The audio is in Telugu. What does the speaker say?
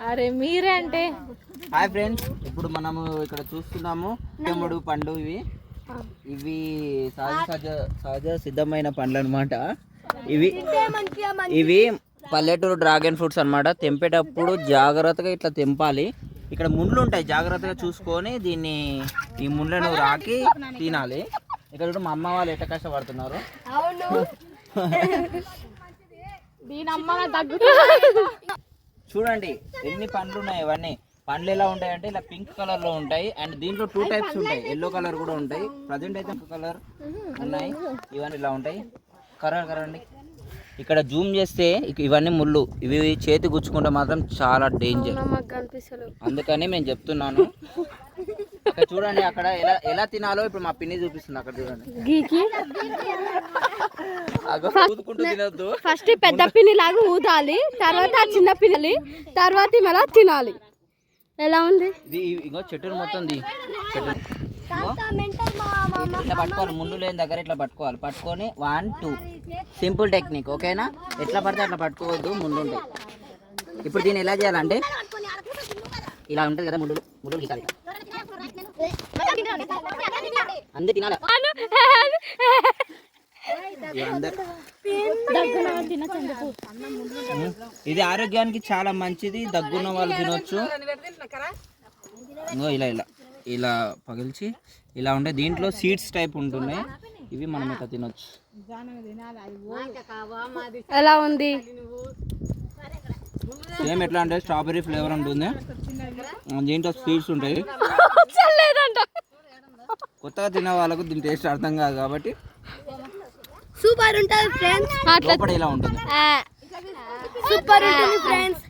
అరే మీరే అంటే. హాయ్ ఫ్రెండ్స్, ఇప్పుడు మనము ఇక్కడ చూస్తున్నాము తెమ్ముడు పండు. ఇవి సహజ సిద్ధమైన పండ్లు అనమాట. ఇవి పల్లెటూరు డ్రాగన్ ఫ్రూట్స్ అనమాట. తెంపేటప్పుడు జాగ్రత్తగా ఇట్లా తెంపాలి. ఇక్కడ ముళ్ళు ఉంటాయి, జాగ్రత్తగా చూసుకొని దీన్ని ఈ ముళ్ళను రాకి తినాలి. ఇక్కడ చూడు మా అమ్మ వాళ్ళు ఎట్లా కష్టపడుతున్నారు. చూడండి ఎన్ని పండ్లు ఉన్నాయి. ఇవన్నీ పండ్లు ఎలా ఉంటాయి అంటే ఇలా పింక్ కలర్ లో ఉంటాయి. అండ్ దీంట్లో 2 టైప్స్ ఉంటాయి, ఎల్లో కలర్ కూడా ఉంటాయి. ప్రజెంట్ అయితే కలర్ ఉన్నాయి. ఇవన్నీ ఇలా ఉంటాయి. కరండి ఇక్కడ జూమ్ చేస్తే ఇవన్నీ ముళ్ళు. ఇవి చేతి గుచ్చుకుంటే మాత్రం చాలా డేంజర్, అందుకని నేను చెప్తున్నాను. అక్కడ చూడండి, అక్కడ ఎలా తినాలో ఇప్పుడు మా పిన్ని చూపిస్తుంది. అక్కడ చూడండి, తినొద్దు. ఫస్ట్ పెద్ద పిన్ని లాగా ఊదాలి, తర్వాత చిన్న పిన్నలి, తర్వాత మళ్ళీ తినాలి. ఎలా ఉంది ఇగో చెట్టు మొత్తం ఇట్లా పట్టుకోవాలి. ముందు లేని దగ్గర ఇట్లా పట్టుకోవాలి. పట్టుకొని 1 2 సింపుల్ టెక్నిక్, ఓకేనా? ఎట్లా పడితే అట్లా పట్టుకోవద్దు, ముందు ఉంటాయి. ఇప్పుడు దీన్ని ఎలా చేయాలంటే ఇలా ఉంటుంది కదా, ముళ్ళు గీసాలి. అందరు తినాలి. ఇది ఆరోగ్యానికి చాలా మంచిది. దగ్గున్న వాళ్ళు తినొచ్చు. ఇలా ఇలా ఇలా పగిల్చి ఇలా ఉంటే దీంట్లో సీడ్స్ టైప్ ఉంటున్నాయి. ఇవి మనం ఇట్లా తినొచ్చు. ఎలా ఉంది? సేమ్ ఎట్లా అంటే స్ట్రాబెర్రీ ఫ్లేవర్ ఉంటుంది. దీంట్లో సీడ్స్ ఉంటాయి. కొత్తగా తినే వాళ్ళకు దీని టేస్ట్ అర్థం కాదు కాబట్టి సూపర్ ఉంటుంది ఫ్రెండ్స్. లోపల ఇలా ఉంటుంది. సూపర్ ఉంటుంది ఫ్రెండ్స్.